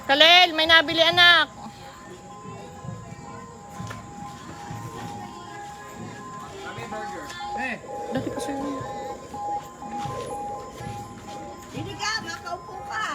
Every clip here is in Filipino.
Kalel, may nabili anak. Dali pa sa'yo. Hindi ka, makaupo ka.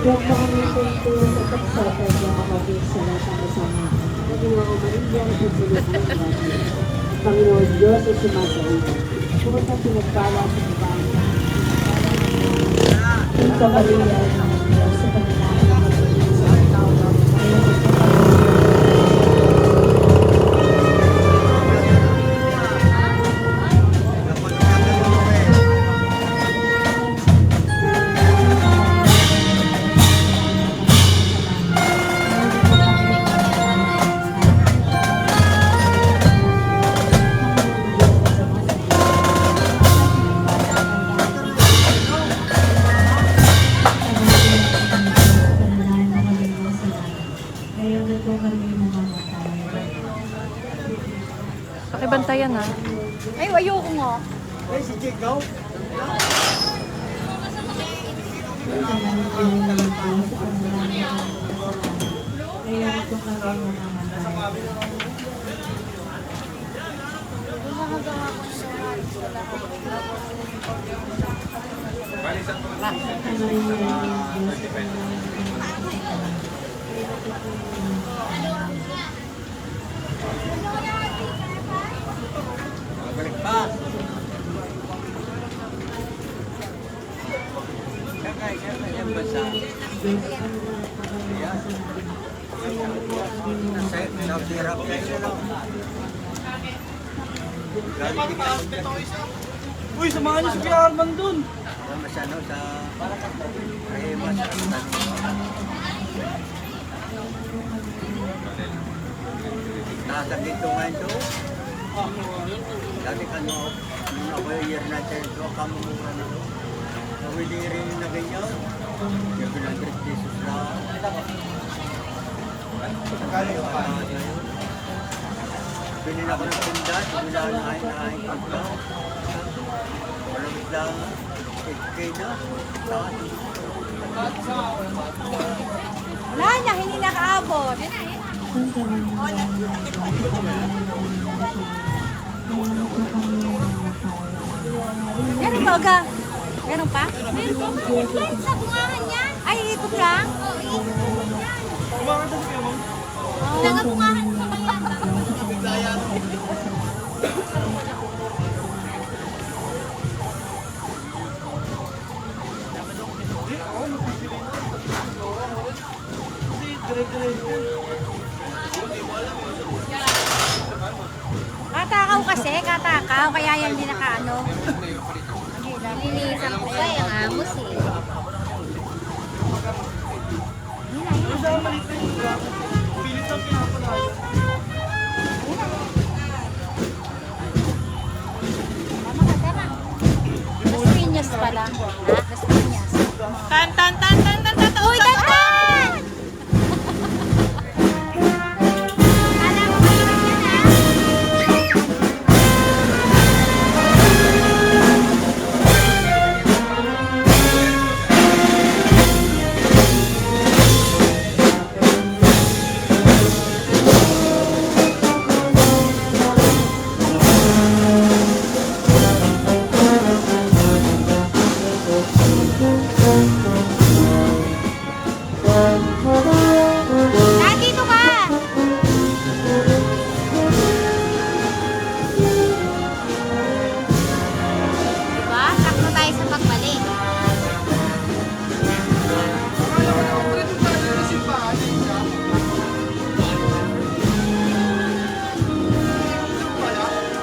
Nagdang pa kami sa ito sa pagsatag ng mga sa lahat ng kasama. Naging mga Maria at susunod ng dati. Panginoon Diyos ay sumasalit. Kung sa pinagpala sa ibang Ito Maria ng Diyos sa pagkakaroon ng mga sa tao ng Pakibantayan ha. Ay, ayoko nga. Ay, si Jigaw. Balik pa. Sakay yung basa. Ayan. Nasirap kayo lang. Uy, samahan niyo si Kuya Arman dun. Masano sa Remas. Nasa dito ngayon to. Dati kano, nung ako yung year natin ito, kamumura na ito. Nawili rin na ganyan. Yung 100 pesos lang. Kaya pa na yun. Bilhin ako ng pundat, wala na hain pagka. Walang lang, 8K na. Wala na, hindi nakaabot. Meron ba, Oga? Meron pa? Meron pa. Sa bungahan yan. Ay, ikot lang? Oo, ikot yan. Kumakan doon kayo, ma'am. Nagabungahan sa kanya. Katakaw kasi, katakaw. Kaya yan din nakaano. Nililisan ko pa yung amos eh. Pilit ang pinapalala. Tama ka, tama. Las Piñas pala. Ha? Las Piñas. Tan, tan, tan, tan, tan, tan, tan. Uy, tantan! Alam mo kayo yan, ha? Nandito ka! Diba? Sakto tayo sa pagbalik.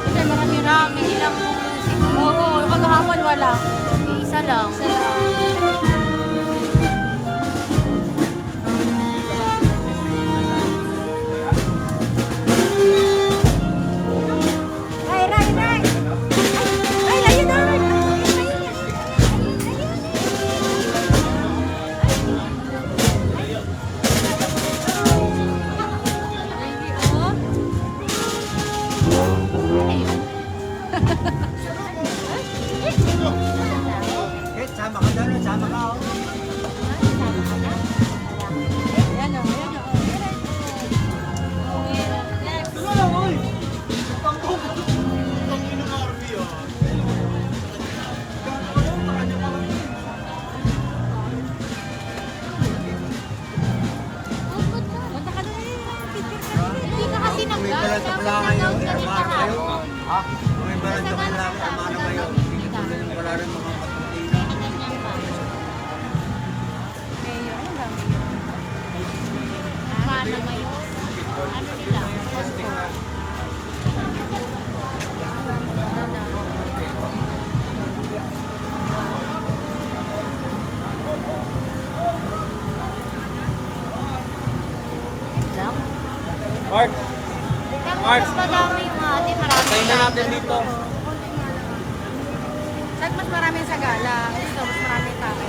Kasi marami-rami. Ilang oo, kagahapon wala. Isa lang. Isa lang. Ray, Ray, Ray! Ay, layo na! Eh, sama ka doon, sama ka. Oh. Ayan o, ayan o. Tulo lang, oy. Pangkong. Ang inong RV, oh. Gano'n, kanya pa lang yun. bayan sa Bulacan ngayon, Amara kayo. Ha? May bayan sa Bulacan, Amara kayo. Hindi tulad ng wala rin mga katutina. Mayor, ano ba mayor? Paano mayor? Ano nila? Mark, Mas madami yung ate, marami. tayo na natin dito. Sag mas marami sa gala. Gusto, mas marami tao.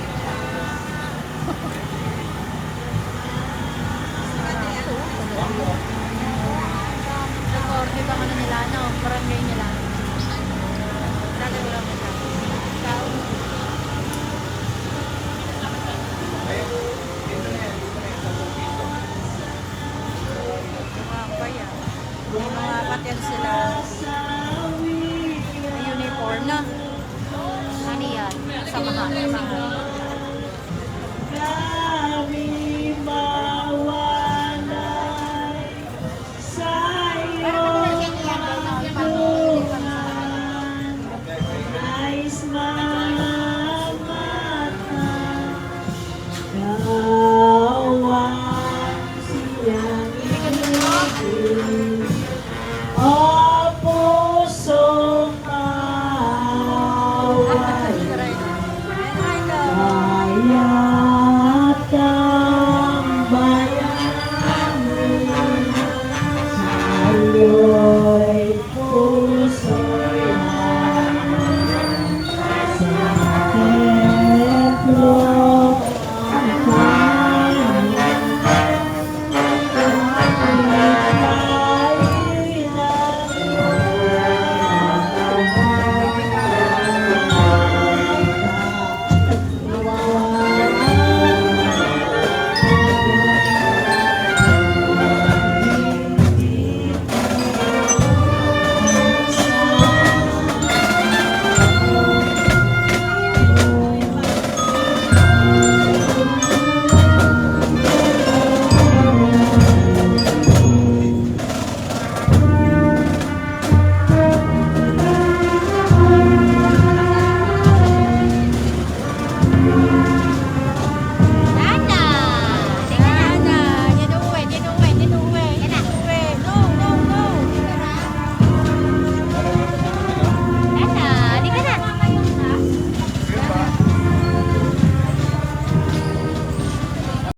Nag-order ba ano nila, no? Barangay nila. Dati wala mo siya. Tao. Mga kaya. Mga patin sila. May uniform na. Ano yan? Samahan. Samahan. Pero kung nalagyan niya yan, Ayaw